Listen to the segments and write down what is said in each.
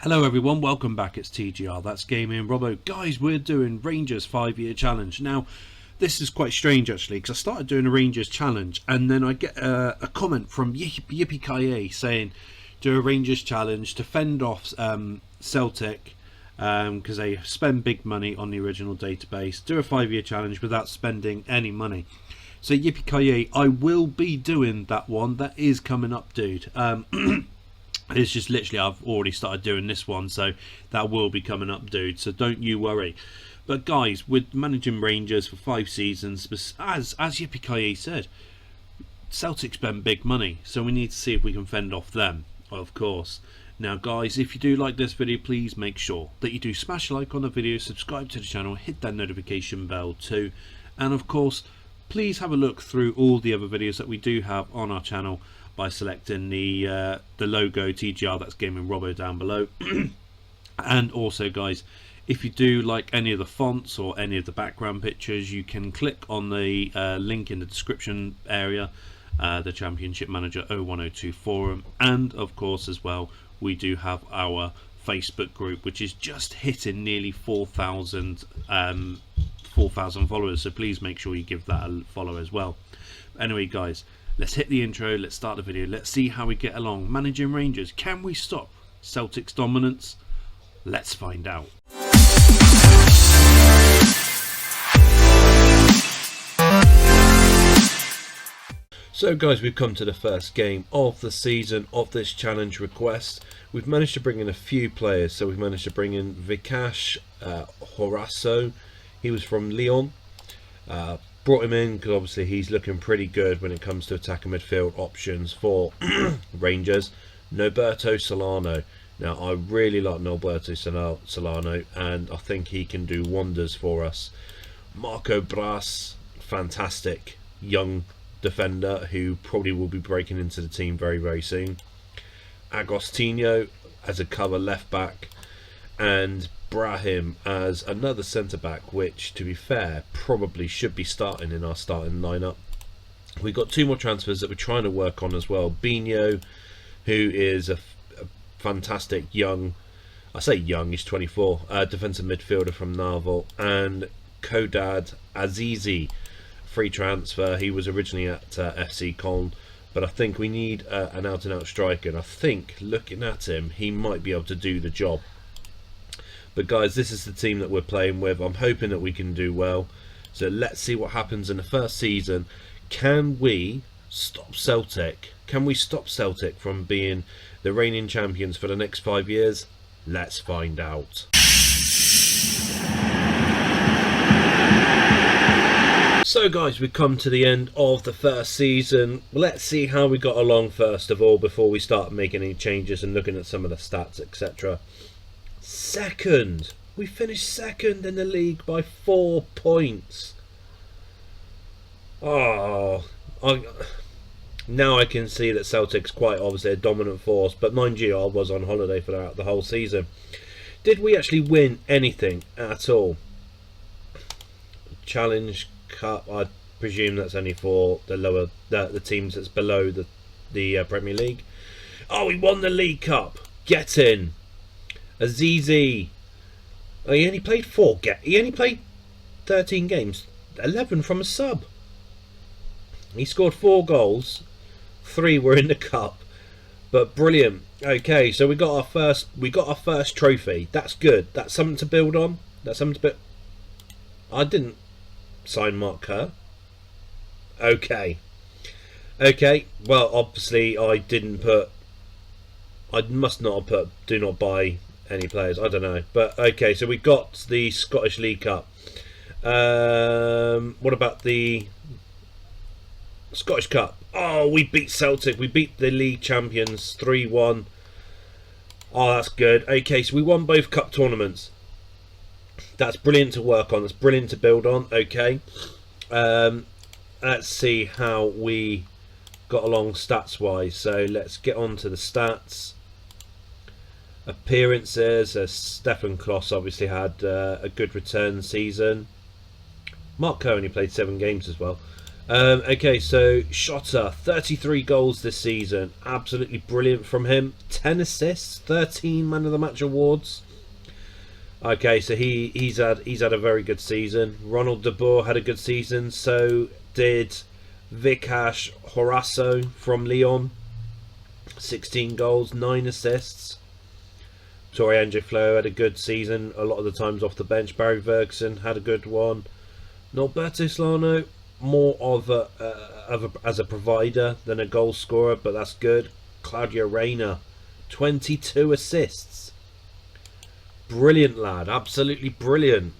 Hello everyone, welcome back. It's TGR, that's Gaming Robo. Guys, we're doing Rangers 5-year challenge. Now, this is quite strange actually, because I started doing a Rangers challenge and then I get a comment from Yippee saying do a Rangers challenge to fend off Celtic because they spend big money on the original database. Do a 5-year challenge without spending any money. So Yippee I will be doing that one. That is coming up, dude. It's just literally I've already started doing this one, so that will be coming up, dude, so don't you worry. But guys, with managing Rangers for 5 seasons, as Yippee said, Celtic spend big money, so we need to see if we can fend off them, of course. Now guys, if you do like this video, please make sure that you do smash a like on the video, subscribe to the channel, hit that notification bell too, and of course please have a look through all the other videos that we do have on our channel by selecting the logo TGR, that's Gaming Robo, down below. And also guys, if you do like any of the fonts or any of the background pictures, you can click on the link in the description area, the Championship Manager 0102 forum, and of course as well we do have our Facebook group, which is just hitting nearly 4,000 followers, so please make sure you give that a follow as well. Anyway guys, let's hit the intro, let's start the video, let's see how we get along managing Rangers. Can we stop Celtic's dominance? Let's find out. So guys, we've come to the first game of the season of this challenge request. We've managed to bring in a few players, so we've managed to bring in Vikash Horaso. He was from Lyon. Brought him in because obviously he's looking pretty good when it comes to attack and midfield options for Rangers. Norberto Solano. Now I really like Norberto Solano and I think he can do wonders for us. Marco Bras, fantastic young defender who probably will be breaking into the team very soon. Agostinho as a cover left back, and Brahim as another centre back, which to be fair probably should be starting in our starting lineup. We've got 2 more transfers that we're trying to work on as well. Bino, who is a fantastic young, I say young, he's 24, defensive midfielder from Narvel, and Kodad Azizi, free transfer. He was originally at FC Cologne, but I think we need an out and out striker, and I think looking at him he might be able to do the job. But guys, this is the team that we're playing with. I'm hoping that we can do well. So let's see what happens in the first season. Can we stop Celtic? Can we stop Celtic from being the reigning champions for the next 5 years? Let's find out. So guys, we've come to the end of the first season. Let's see how we got along first of all before we start making any changes and looking at some of the stats, etc. Second, we finished second in the league by 4 points. Oh, now I can see that Celtic's quite obviously a dominant force, but mind you, I was on holiday for the whole season. Did we actually win anything at all? Challenge Cup, I presume that's only for the lower, the teams that's below the Premier League. Oh, we won the League Cup. Get in. Azizi, oh, he only played 4. He only played 13 games, 11 from a sub. He scored 4 goals, 3 were in the cup, but brilliant. Okay, so we got our first trophy. That's good. That's something to build on. That's something to build. I didn't sign Mark Kerr. Okay. Well, obviously I didn't put. I must not have put do not buy any players, I don't know, but okay, so we got the Scottish League Cup. What about the Scottish Cup? Oh, we beat Celtic, we beat the league champions 3-1. Oh, that's good. Okay, so we won both cup tournaments. That's brilliant to work on, that's brilliant to build on. Okay, let's see how we got along stats wise. So let's get on to the stats. Appearances, Stefan Kloss obviously had a good return season. Mark Kerr only played 7 games as well. Okay, so Shota, 33 goals this season, absolutely brilliant from him. 10 assists, 13 Man of the Match awards. Okay, so he's had a very good season. Ronald de Boer had a good season. So did Vikash Horasso from Lyon, 16 goals, 9 assists. Toriange Flo had a good season, a lot of the times off the bench. Barry Ferguson had a good one. Norberto Solano, more of as a provider than a goal scorer, but that's good. Claudio Reyna, 22 assists. Brilliant lad, absolutely brilliant.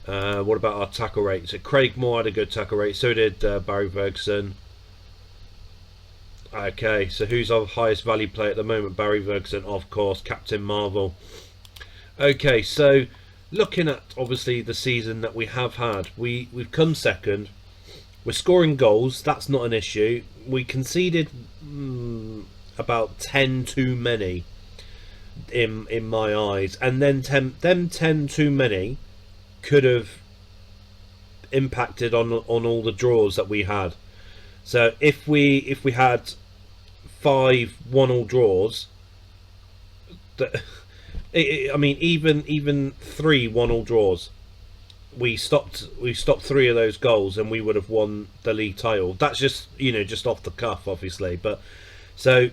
What about our tackle rate? So Craig Moore had a good tackle rate, so did Barry Ferguson. Okay, so who's our highest value player at the moment? Barry Ferguson, of course, Captain Marvel. Okay, so looking at obviously the season that we have had, we've come second. We're scoring goals, that's not an issue. We conceded about 10 too many in my eyes, and then 10 too many could have impacted on all the draws that we had. So if we had 5 1-all draws, I mean even 3 1-all draws, we stopped 3 of those goals and we would have won the league title. That's just just off the cuff, obviously, but so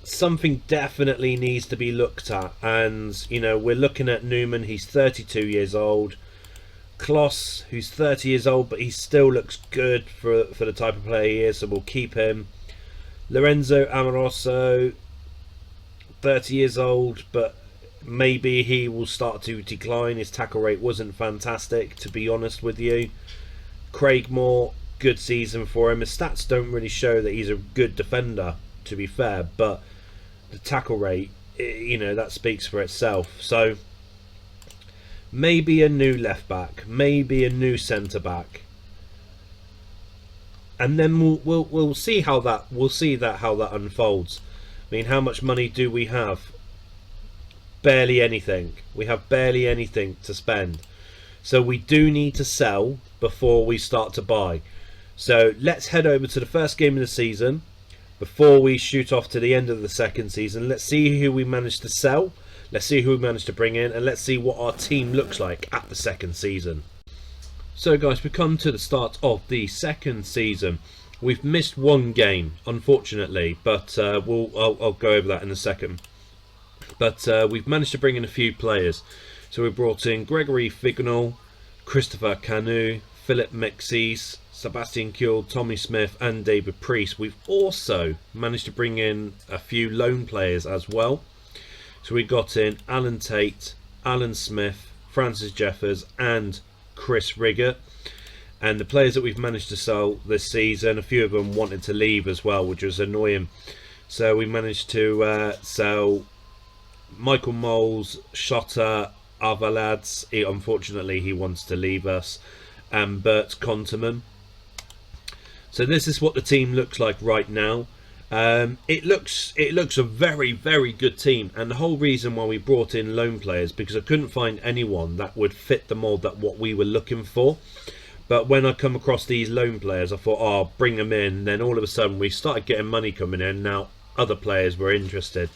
something definitely needs to be looked at. And we're looking at Newman. He's 32 years old. Kloss, who's 30 years old, but he still looks good for the type of player he is, so we'll keep him. Lorenzo Amoroso, 30 years old, but maybe he will start to decline. His tackle rate wasn't fantastic, to be honest with you. Craig Moore, good season for him. His stats don't really show that he's a good defender, to be fair, but the tackle rate, that speaks for itself. So maybe a new left back, maybe a new centre back, and then we'll see how that unfolds. I mean, how much money do we have? Barely anything. We have barely anything to spend, so we do need to sell before we start to buy. So let's head over to the first game of the season before we shoot off to the end of the second season. Let's see who we managed to sell. Let's see who we managed to bring in, and let's see what our team looks like at the second season. So guys, we come to the start of the second season. We've missed 1 game, unfortunately, but I'll go over that in a second. But we've managed to bring in a few players. So we brought in Gregory Fignol, Christopher Canu, Philip Mexis, Sebastian Kuhl, Tommy Smith and David Priest. We've also managed to bring in a few loan players as well. So we got in Alan Tate, Alan Smith, Francis Jeffers and Chris Rigger. And the players that we've managed to sell this season, a few of them wanted to leave as well, which was annoying. So we managed to sell Michael Moles, Shota Avalads. Unfortunately, he wants to leave us. And Bert Conterman. So this is what the team looks like right now. It looks a very, very good team, and the whole reason why we brought in loan players, because I couldn't find anyone that would fit the mold that what we were looking for. But when I come across these loan players, I thought, oh, I'll bring them in. Then all of a sudden we started getting money coming in. Now other players were interested,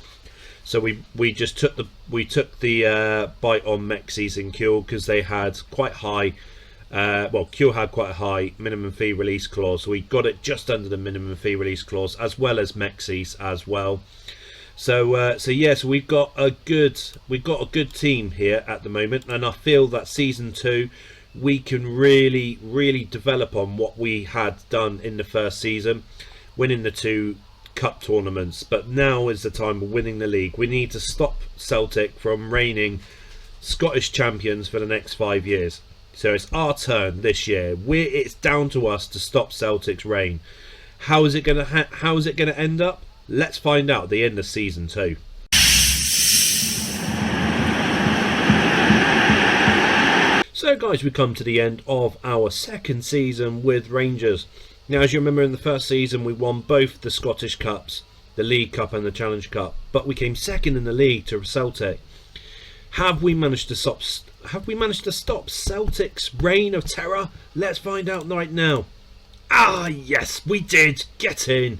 so we took the bite on Mexis and Kuhl because they had quite high. Kuhl had quite a high minimum fee release clause, so we got it just under the minimum fee release clause, as well as Mexis as well. So we've got a good team here at the moment, and I feel that season 2 we can really develop on what we had done in the first season, winning the 2 cup tournaments. But now is the time of winning the league. We need to stop Celtic from reigning Scottish champions for the next 5 years. So it's our turn this year. It's down to us to stop Celtic's reign. How is it going to end up? Let's find out at the end of season 2. So guys, we come to the end of our second season with Rangers. Now, as you remember, in the first season we won both the Scottish Cups, the League Cup and the Challenge Cup, but we came second in the league to Celtic. Have we managed to have we managed to stop Celtic's reign of terror? Let's find out right now. Ah, yes, we did. Get in.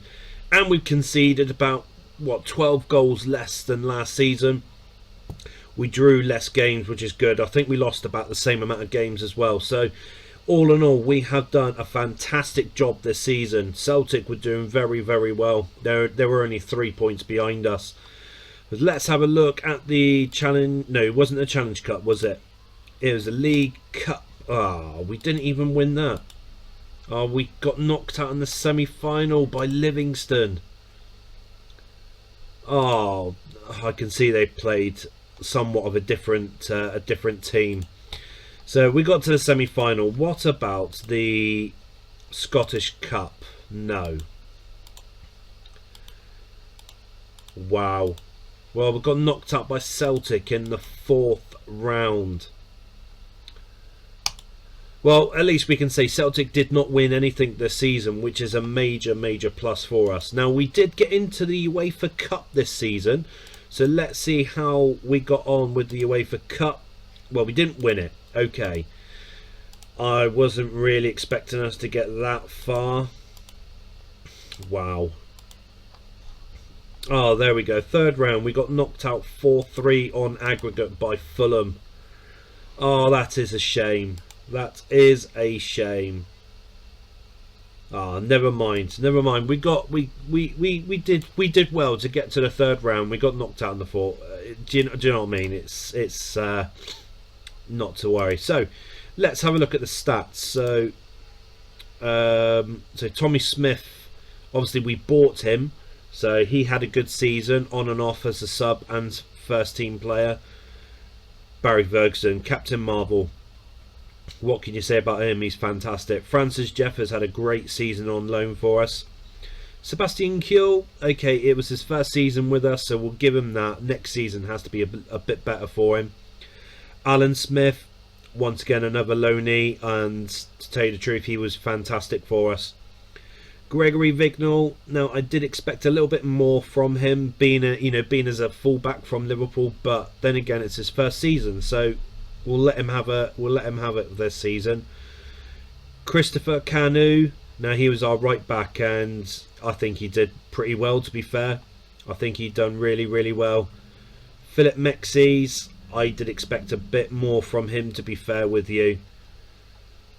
And we've conceded about, what, 12 goals less than last season. We drew less games, which is good. I think we lost about the same amount of games as well. So, all in all, we have done a fantastic job this season. Celtic were doing very, very well. They were only 3 points behind us. But let's have a look at the challenge. No, it wasn't a Challenge Cup, was it? It was a League Cup. Ah, we didn't even win that. Oh, we got knocked out in the semi-final by Livingston. Oh, I can see they played somewhat of a different team. So we got to the semi-final. What about the Scottish Cup? No. Wow. Well, we got knocked out by Celtic in the 4th round. Well, at least we can say Celtic did not win anything this season, which is a major, major plus for us. Now, we did get into the UEFA Cup this season, so let's see how we got on with the UEFA Cup. Well, we didn't win it. Okay. I wasn't really expecting us to get that far. Wow. Oh, there we go. 3rd round, we got knocked out 4-3 on aggregate by Fulham. Oh, that is a shame. That is a shame. Ah, never mind. Never mind. We did well to get to the 3rd round. We got knocked out in the 4th. Do you know what I mean? It's not to worry. So let's have a look at the stats. So Tommy Smith, obviously we bought him, so he had a good season on and off as a sub and first team player. Barry Ferguson, Captain Marvel. What can you say about him? He's fantastic. Francis Jeffers had a great season on loan for us. Sebastian Kuhl, okay, it was his first season with us, so we'll give him that. Next season has to be a bit better for him. Alan Smith, once again another loanee, and to tell you the truth, he was fantastic for us. Gregory Vignal, now I did expect a little bit more from him, being as a fullback from Liverpool, but then again it's his first season, so we'll let him have it this season. Christopher Canu, now he was our right back, and I think he did pretty well, to be fair. I think he done really, really well. Philip Mexies, I did expect a bit more from him, to be fair with you.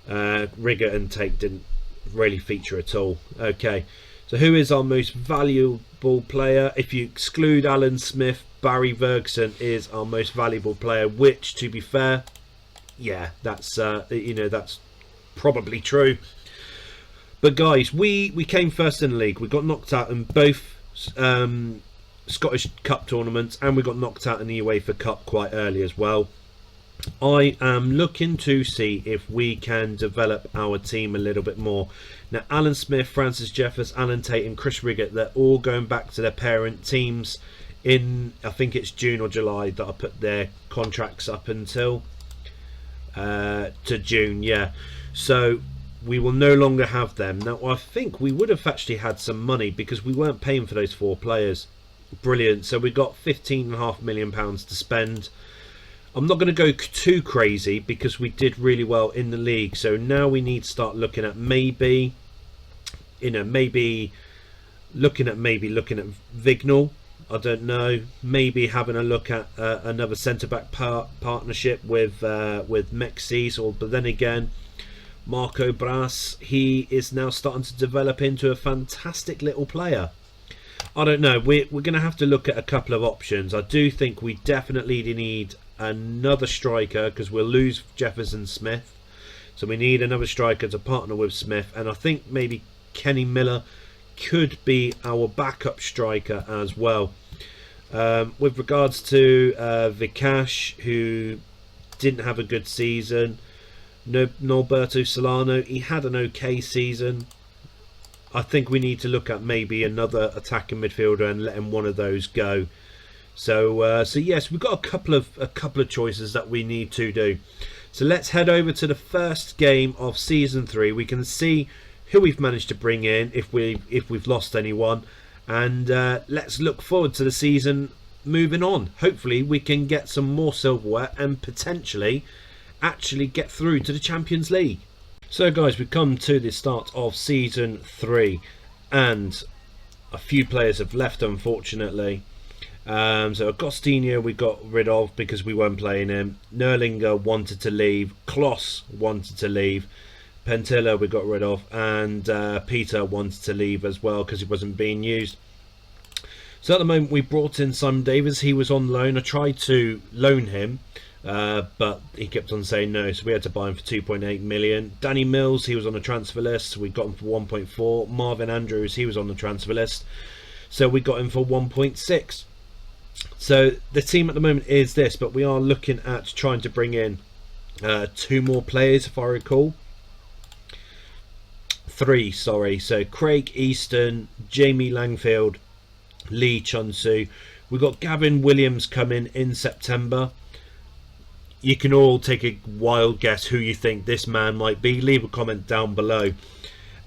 Rigger and Tate didn't really feature at all. Okay, so who is our most valuable player? If you exclude Alan Smith, Barry Ferguson is our most valuable player, which, to be fair, yeah, that's that's probably true. But guys, we came first in the league. We got knocked out in both Scottish Cup tournaments, and we got knocked out in the UEFA Cup quite early as well. I am looking to see if we can develop our team a little bit more. Now, Alan Smith, Francis Jeffers, Alan Tate and Chris Riggett, they're all going back to their parent teams in, I think it's June or July that I put their contracts up until to June, yeah. So we will no longer have them. Now, I think we would have actually had some money because we weren't paying for those 4 players. Brilliant. So we got £15.5 million to spend. I'm not going to go too crazy because we did really well in the league. So now we need to start looking at maybe looking at Vignal. I don't know. Maybe having a look at another centre back partnership with Mexies. But then again, Marco Bras, he is now starting to develop into a fantastic little player. I don't know. We're going to have to look at a couple of options. I do think we definitely need another striker because we'll lose Jefferson Smith, so we need another striker to partner with Smith, and I think maybe Kenny Miller could be our backup striker as well. With regards to Vikash, who didn't have a good season, Norberto Solano, he had an okay season. I think we need to look at maybe another attacking midfielder and letting one of those go. So yes, we've got a couple of choices that we need to do. So let's head over to the first game of season 3. We can see who we've managed to bring in, if we've lost anyone, and let's look forward to the season moving on. Hopefully we can get some more silverware and potentially actually get through to the Champions League. So guys, we've come to the start of season 3 and a few players have left, unfortunately. So Agostinho we got rid of because we weren't playing him. Nerlinger wanted to leave. Kloss wanted to leave. Pentilla we got rid of, and Peter wanted to leave as well because he wasn't being used. So at the moment we brought in Simon Davis. He was on loan. I tried to loan him, but he kept on saying no, so we had to buy him for 2.8 million. Danny Mills, he was on the transfer list, we got him for 1.4. Marvin Andrews, he was on the transfer list, so we got him for 1.6. So the team at the moment is this, but we are looking at trying to bring in 2 more players, if I recall. 3, sorry. So Craig Easton, Jamie Langfield, Lee Chun-Soo. We've got Gavin Williams coming in September. You can all take a wild guess who you think this man might be. Leave a comment down below.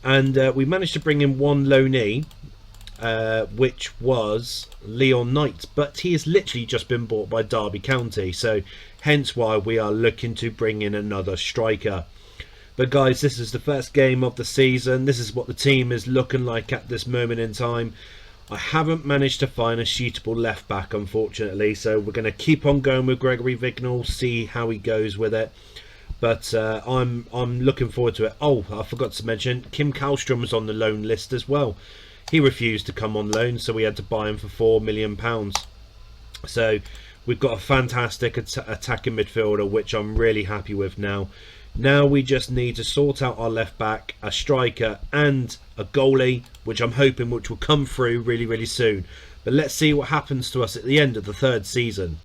And we managed to bring in 1 loanee, which was Leon Knight, but he has literally just been bought by Derby County, so hence why we are looking to bring in another striker. But guys, this is the first game of the season. This is what the team is looking like at this moment in time. I haven't managed to find a suitable left back, unfortunately, so we're going to keep on going with Gregory Vignall, see how he goes with it. But I'm looking forward to it. Oh, I forgot to mention, Kim Kallstrom was on the loan list as well. He refused to come on loan, so we had to buy him for £4 million. So we've got a fantastic attacking midfielder, which I'm really happy with now. Now we just need to sort out our left back, a striker and a goalie, which I'm hoping which will come through really, really soon. But let's see what happens to us at the end of the 3rd season.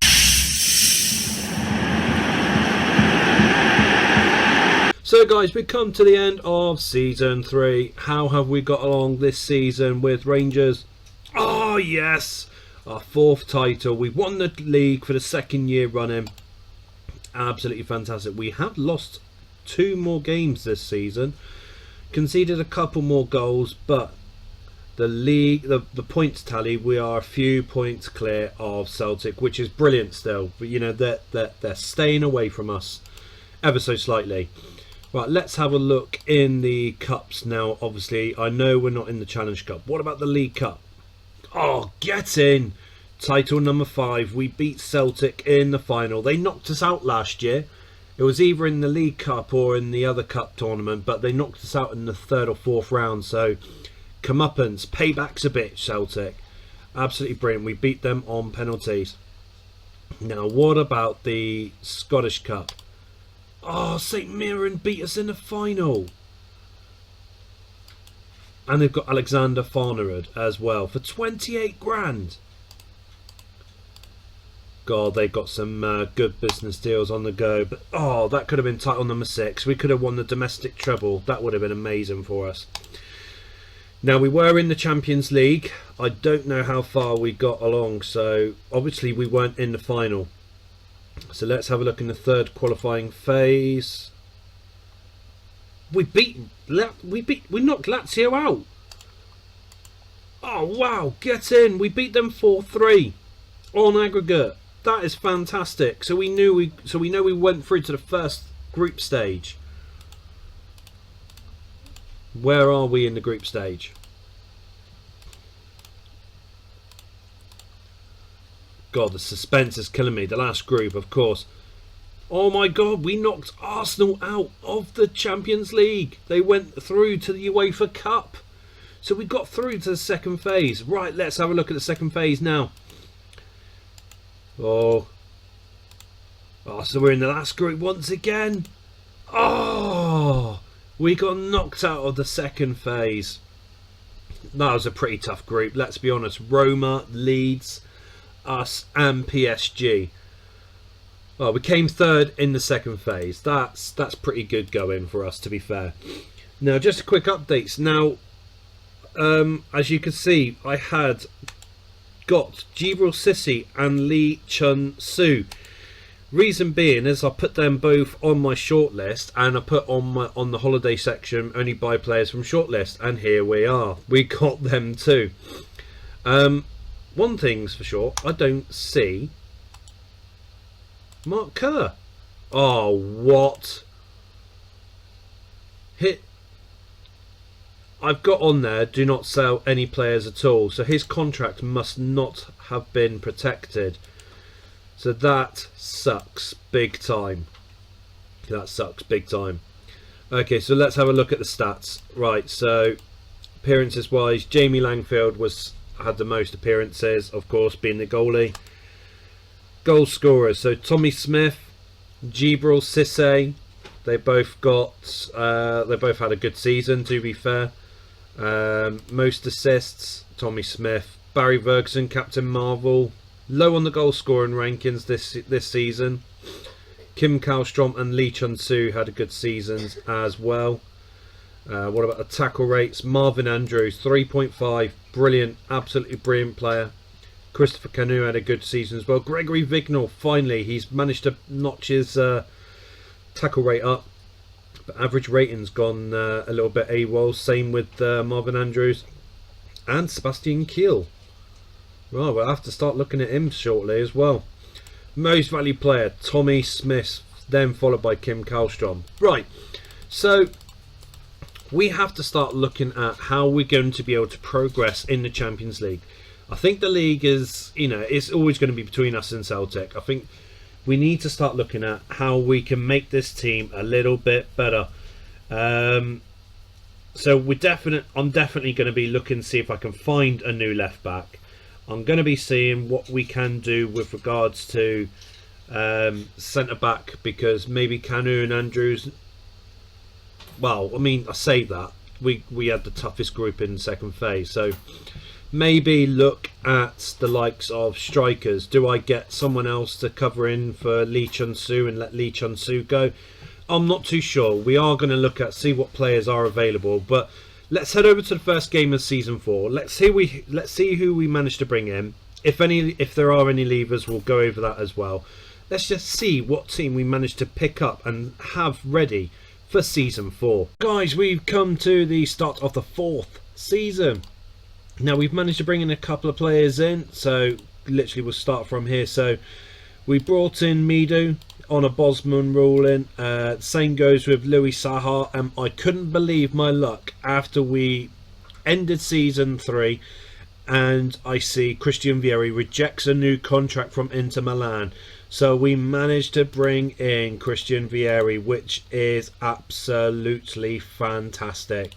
So guys, we've come to the end of season 3. How have we got along this season with Rangers? Oh yes, our 4th title. We won the league for the 2nd year running. Absolutely fantastic. We have lost 2 more games this season, conceded a couple more goals, but the league, the points tally, we are a few points clear of Celtic, which is brilliant still. But you know, they're staying away from us ever so slightly. Right, let's have a look in the cups now. Obviously, I know we're not in the Challenge Cup. What about the League Cup? Oh, get in! Title number 5. We beat Celtic in the final. They knocked us out last year. It was either in the League Cup or in the other cup tournament, but they knocked us out in the 3rd or 4th round. So, comeuppance, payback's a bitch, Celtic. Absolutely brilliant. We beat them on penalties. Now, what about the Scottish Cup? Oh, St Mirren beat us in the final. And they've got Alexander Farnerud as well for 28 grand. God, they've got some good business deals on the go. But oh, that could have been title number 6. We could have won the domestic treble. That would have been amazing for us. Now, we were in the Champions League. I don't know how far we got along, so obviously we weren't in the final. So let's have a look in the 3rd qualifying phase. We knocked Lazio out. Oh wow, get in. We beat them 4-3 on aggregate. That is fantastic. So we know we went through to the 1st group stage. Where are we in the group stage? God, the suspense is killing me. The last group, of course. Oh my God, we knocked Arsenal out of the Champions League. They went through to the UEFA Cup. So we got through to the 2nd phase. Right, let's have a look at the 2nd phase now. Oh, so we're in the last group once again. Oh, we got knocked out of the 2nd phase. That was a pretty tough group, let's be honest. Roma, Leeds, us and PSG. Well, we came 3rd in the 2nd phase. That's pretty good going for us, to be fair. Now, just quick updates. Now, as you can see, I had got Jibril Sissi and Lee Chun-Soo. Reason being is I put them both on my shortlist, and I put on the holiday section only buy players from shortlist, and here we are. We got them too. One thing's for sure, I don't see Mark Kerr. Oh, what? I've got on there, do not sell any players at all. So his contract must not have been protected. So that sucks big time. That sucks big time. Okay, so let's have a look at the stats. Right, so appearances wise, Jamie Langfield had the most appearances, of course, being the goalie. Goal scorers, so Tommy Smith, Gibril Cisse, they both had a good season, to be fair. Most assists, Tommy Smith. Barry Ferguson, Captain Marvel, low on the goal scoring rankings this season. Kim Kallstrom and Lee Chun-Soo had a good seasons as well. What about the tackle rates? Marvin Andrews, 3.5, brilliant, absolutely brilliant player. Christopher Canu had a good season as well. Gregory Vignal, finally, he's managed to notch his tackle rate up. But average rating's gone a little bit AWOL. Same with Marvin Andrews and Sebastian Kiel. Well, we'll have to start looking at him shortly as well. Most valued player, Tommy Smith, then followed by Kim Kallstrom. Right, so we have to start looking at how we're going to be able to progress in the Champions League. I think the league is, it's always going to be between us and Celtic. I think we need to start looking at how we can make this team a little bit better. So I'm definitely going to be looking to see if I can find a new left back. I'm going to be seeing what we can do with regards to centre back, because maybe Canu and Andrews. Well, I mean, I say that we had the toughest group in the second phase, so maybe look at the likes of strikers. Do I get someone else to cover in for Lee Chun-Soo and let Lee Chun-Soo go? I'm not too sure. We are going to see what players are available, but let's head over to the first game of season 4. Let's see who we managed to bring in. If there are any leavers, we'll go over that as well. Let's just see what team we managed to pick up and have ready for season 4. Guys, we've come to the start of the 4th season. Now we've managed to bring in a couple of players in, so literally we'll start from here. So we brought in Midu on a Bosman ruling. Same goes with Louis Saha, and I couldn't believe my luck after we ended season 3 and I see Christian Vieri rejects a new contract from Inter Milan. So we managed to bring in Christian Vieri, which is absolutely fantastic.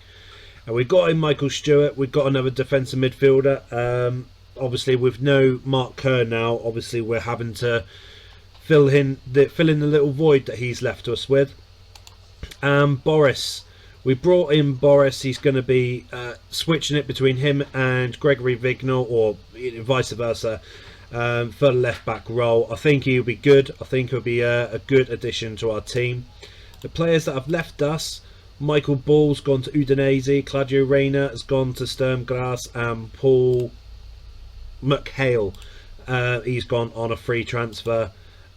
And we got in Michael Stewart. We've got another defensive midfielder. Obviously, with no Mark Kerr now, obviously we're having to fill in the little void that he's left us with. Boris, we brought in Boris. He's going to be switching it between him and Gregory Vignal, or vice versa, for the left back role. I think he'll be good. I think he'll be a good addition to our team. The players that have left us: Michael Ball's gone to Udinese, Claudio Reyna has gone to Sturm Graz, and Paul McHale, he's gone on a free transfer.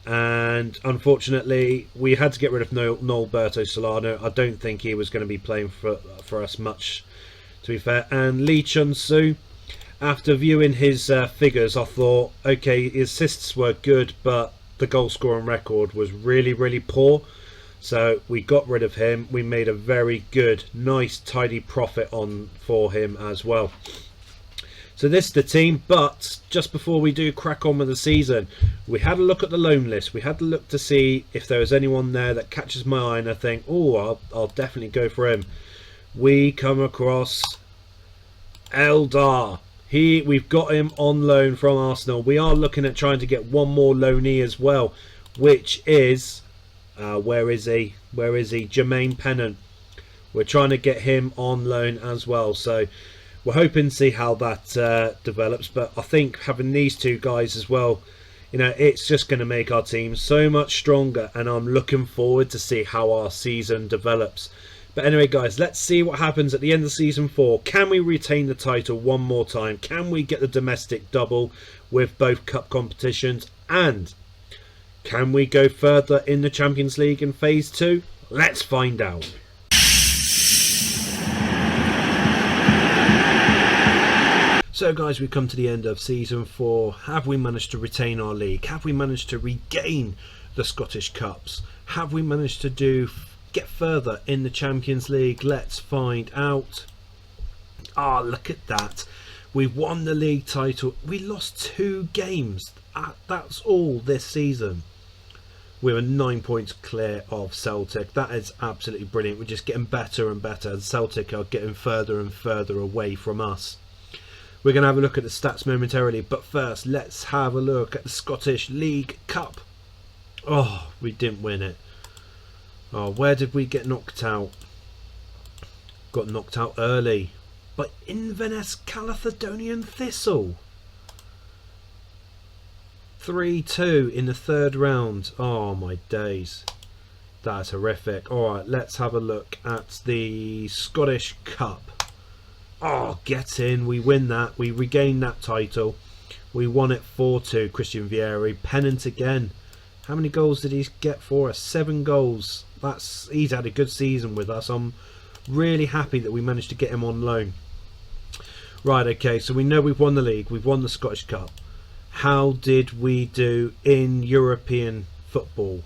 And unfortunately, we had to get rid of Norberto Solano. I don't think he was going to be playing for us much, to be fair. And Lee Chun-Soo, after viewing his figures, I thought, okay, his assists were good, but the goal scoring record was really, really poor. So we got rid of him. We made a very good, nice, tidy profit for him as well. So this is the team, but just before we do crack on with the season, we had a look at the loan list. We had to look to see if there was anyone there that catches my eye and I think, oh, I'll definitely go for him. We come across Eldar. We've got him on loan from Arsenal. We are looking at trying to get one more loanee as well, which is, where is he? Jermaine Pennant. We're trying to get him on loan as well. So we're hoping to see how that develops, but I think having these two guys as well, it's just going to make our team so much stronger, and I'm looking forward to see how our season develops. But anyway, guys, let's see what happens at the end of season 4. Can we retain the title one more time? Can we get the domestic double with both cup competitions? And can we go further in the Champions League in phase 2? Let's find out. So guys, we've come to the end of season 4. Have we managed to retain our league? Have we managed to regain the Scottish Cups? Have we managed to get further in the Champions League? Let's find out. Ah, look at that. We won the league title. We lost 2 games. That's all this season. We were 9 points clear of Celtic. That is absolutely brilliant. We're just getting better and better, and Celtic are getting further and further away from us. We're going to have a look at the stats momentarily, but first let's have a look at the Scottish League Cup. Oh, we didn't win it. Oh, where did we get knocked out? Got knocked out early by Inverness Caledonian Thistle. 3-2 in the 3rd round. Oh my days. That's horrific. Alright, let's have a look at the Scottish Cup. Oh, get in. We win that. We regain that title. We won it 4-2. Christian Vieri. Pennant again. How many goals did he get for us? 7 goals. He's had a good season with us. I'm really happy that we managed to get him on loan. Right, okay. So we know we've won the league. We've won the Scottish Cup. How did we do in European football?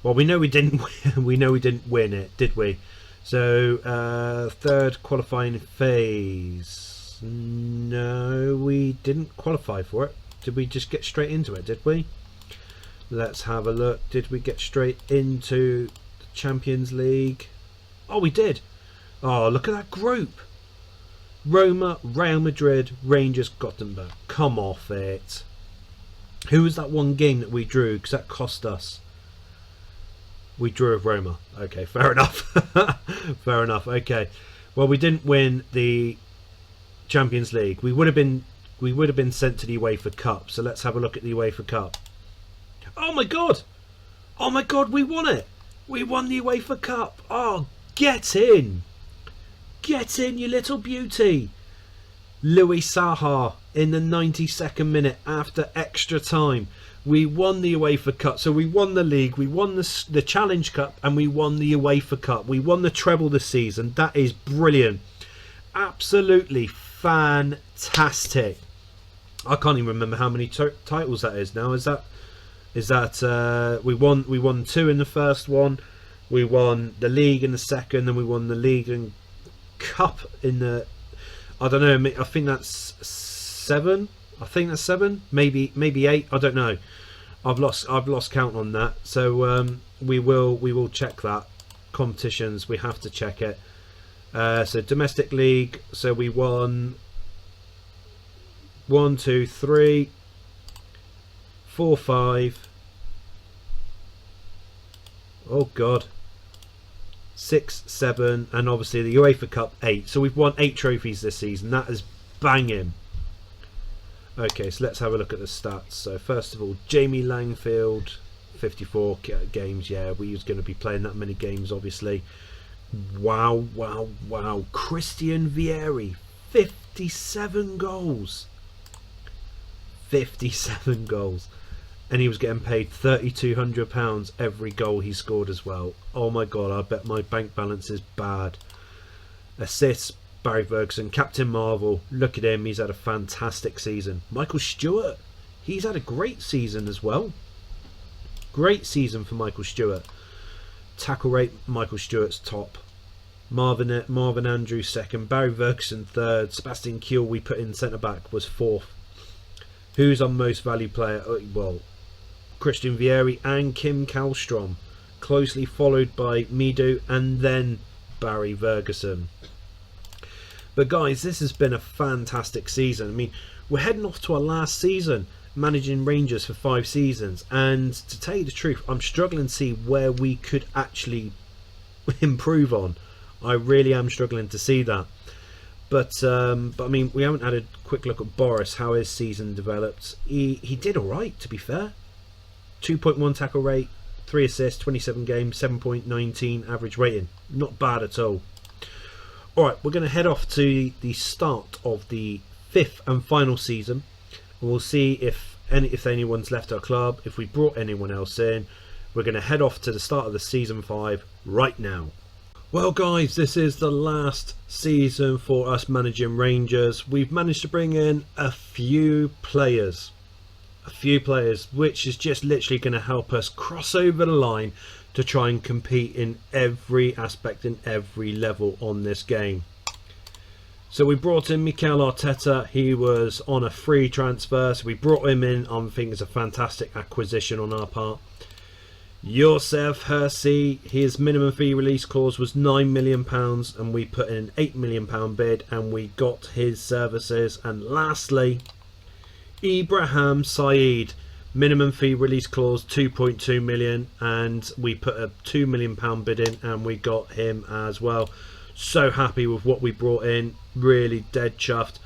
Well, we know we didn't win. We know we didn't win it, did we? So, 3rd qualifying phase. No, we didn't qualify for it. Did we just get straight into it, did we? Let's have a look. Did we get straight into the Champions League? Oh, we did. Oh, look at that group. Roma, Real Madrid, Rangers, Gothenburg. Come off it. Who was that one game that we drew? Because that cost us. We drew with Roma. Okay, fair enough. Fair enough. Okay. Well, we didn't win the Champions League. We would have been sent to the UEFA Cup. So let's have a look at the UEFA Cup. Oh my god! Oh my god, we won it! We won the UEFA Cup! Oh, get in! Get in, you little beauty! Louis Saha in the 92nd minute after extra time. We won the UEFA Cup. So we won the league, we won the Challenge Cup, and we won the UEFA Cup. We won the treble this season. That is brilliant. Absolutely fantastic. I can't even remember how many titles that is now. Is that we won 2 in the first one, we won the league in the second, and we won the league and cup in the, I don't know, I think that's 7. I think that's 7, maybe 8. I don't know. I've lost count on that. So we will check that. Competitions, we have to check it. So domestic league. So we won 1, 2, 3, 4, 5. Oh god. 6, 7, and obviously the UEFA Cup 8. So we've won 8 trophies this season. That is banging. Okay, so let's have a look at the stats. So first of all, Jamie Langfield, 54 games. Yeah, we was going to be playing that many games, obviously. Wow, wow, wow. Christian Vieri, 57 goals. 57 goals. And he was getting paid £3,200 every goal he scored as well. Oh my god, I bet my bank balance is bad. Assists, Barry Ferguson. Captain Marvel, look at him, he's had a fantastic season. Michael Stewart, he's had a great season as well. Great season for Michael Stewart. Tackle rate, Michael Stewart's top. Marvin Andrews second. Barry Ferguson third. Sebastian Kiel, we put in centre back, was fourth. Who's our most valued player? Well, Christian Vieri and Kim Kallstrom, closely followed by Midu and then Barry Ferguson. But guys, this has been a fantastic season. I mean, we're heading off to our last season managing Rangers for 5 seasons, and to tell you the truth, I'm struggling to see where we could actually improve on. I really am struggling to see that. But I mean, we haven't had a quick look at Boris, how his season developed. He did alright, to be fair. 2.1 tackle rate, 3 assists, 27 games, 7.19 average rating. Not bad at all. Alright, we're going to head off to the start of the 5th and final season. And we'll see if anyone's left our club, if we brought anyone else in. We're going to head off to the start of the season 5 right now. Well guys, this is the last season for us managing Rangers. We've managed to bring in a few players, which is just literally going to help us cross over the line to try and compete in every aspect and every level on this game. So we brought in Mikel Arteta. He was on a free transfer, so we brought him in. I think it's a fantastic acquisition on our part. Josef Hersey, his minimum fee release clause was £9 million, and we put in an £8 million bid and we got his services. And lastly, Ibrahim Saeed, minimum fee release clause 2.2 million, and we put a £2 million bid in and we got him as well. So happy with what we brought in, really dead chuffed.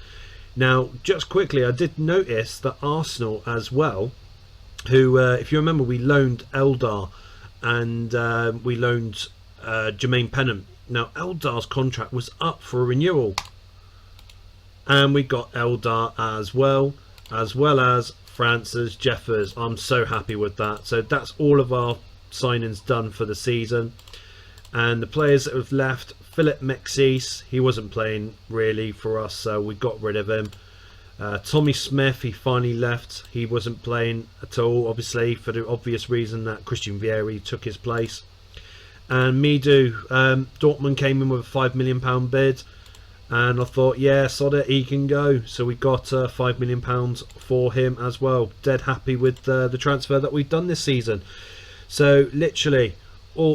Now just quickly, I did notice that Arsenal as well, who if you remember, we loaned Eldar and we loaned Jermaine Pennant. Now Eldar's contract was up for renewal and we got Eldar as well as Francis Jeffers. I'm so happy with that. So that's all of our signings done for the season. And the players that have left, Philip Mexis, he wasn't playing really for us, so we got rid of him. Tommy Smith, he finally left. He wasn't playing at all, obviously, for the obvious reason that Christian Vieri took his place. And Midu, Dortmund came in with a £5 million bid, and I thought, yeah, sod it, he can go. So we got £5 million for him as well. Dead happy with the transfer that we've done this season. So literally,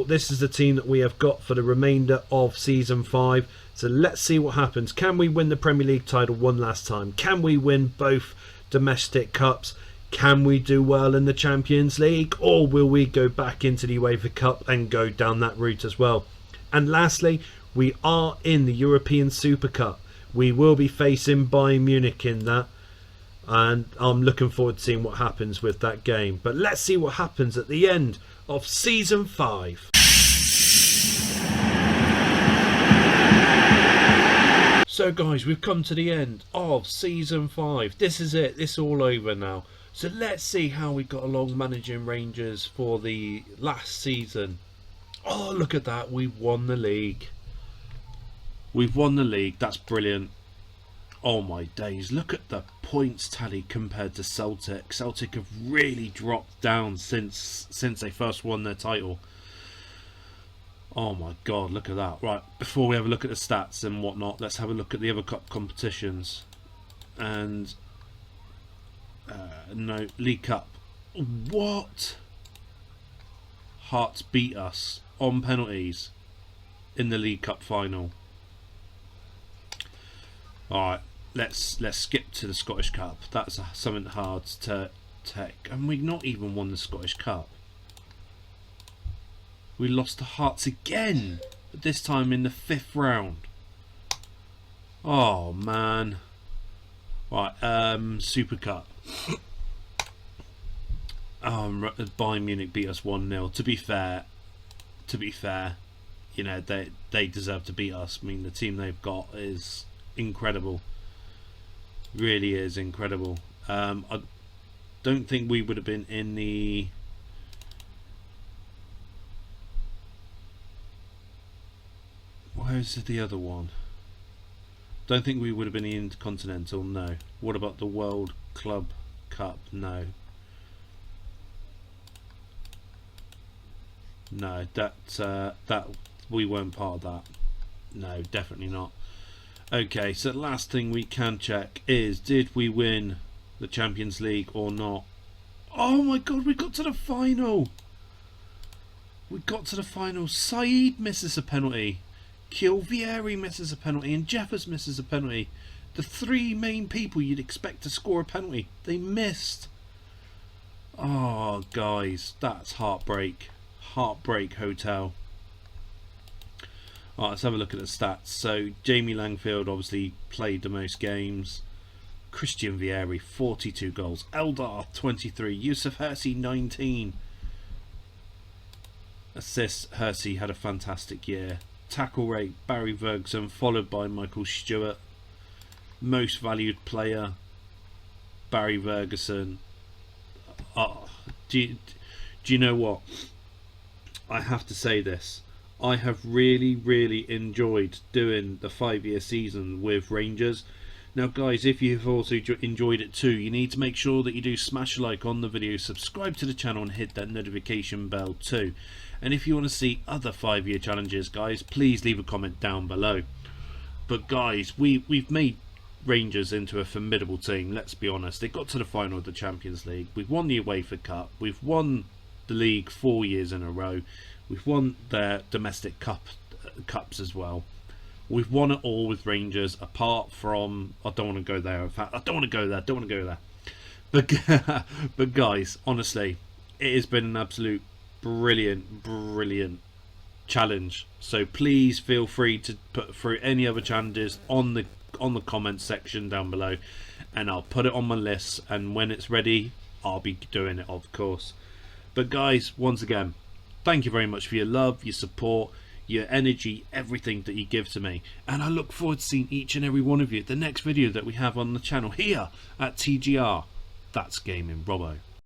this is the team that we have got for the remainder of season 5. So let's see what happens. Can we win the Premier League title one last time? Can we win both domestic cups? Can we do well in the Champions League? Or will we go back into the UEFA Cup and go down that route as well? And lastly, we are in the European Super Cup. We will be facing Bayern Munich in that. And I'm looking forward to seeing what happens with that game. But let's see what happens at the end of season 5. So guys, we've come to the end of season 5. This is it. This is all over now. So let's see how we got along managing Rangers for the last season. Oh, look at that. We've won the league. We've won the league. That's brilliant. Oh my days. Look at the points tally compared to Celtic. Celtic have really dropped down since they first won their title. Oh my god, look at that. Right, before we have a look at the stats and whatnot, let's have a look at the other cup competitions. And no, League Cup. What? Hearts beat us on penalties in the League Cup final. Alright, let's skip to the Scottish Cup. That's something hard to take. And we've not even won the Scottish Cup. We lost to Hearts again, but this time in the 5th round. Oh man. Right, Super Cup. Bayern Munich beat us 1-0. To be fair, you know, they deserve to beat us. I mean, the team they've got is incredible. Really is incredible. I don't think we would have been in the... Where's the other one? Don't think we would have been in the Intercontinental, no. What about the World Club Cup? No. No, that we weren't part of that. No, definitely not. Okay, so the last thing we can check is, did we win the Champions League or not? Oh my god, we got to the final! We got to the final. Saeed misses a penalty. Vieri misses a penalty and Jeffers misses a penalty. The 3 main people you'd expect to score a penalty, they missed. Oh guys, that's heartbreak. Heartbreak hotel. Alright, let's have a look at the stats. So Jamie Langfield obviously played the most games. Christian Vieri 42 goals. Eldar 23. Yusuf Hersey 19 assists. Hersey had a fantastic year. Tackle rate, Barry Ferguson, followed by Michael Stewart. Most valued player, Barry Ferguson. Do you know what? I have to say this. I have really enjoyed doing the 5-year season with Rangers. Now guys, if you've also enjoyed it too, you need to make sure that you do smash a like on the video, subscribe to the channel and hit that notification bell too. And if you want to see other 5-year challenges guys, please leave a comment down below. But guys, we've made Rangers into a formidable team, let's be honest. They got to the final of the Champions League, we've won the UEFA Cup, we've won the league 4 years in a row, we've won their domestic cups as well. We've won it all with Rangers, apart from, I don't want to go there, in fact, I don't want to go there. But guys, honestly, it has been an absolute brilliant challenge. So please feel free to put through any other challenges on the comments section down below, and I'll put it on my list, and when it's ready, I'll be doing it, of course. But guys, once again, thank you very much for your love, your support, your energy, everything that you give to me, and I look forward to seeing each and every one of you at the next video that we have on the channel here at TGR. That's Gaming Robo.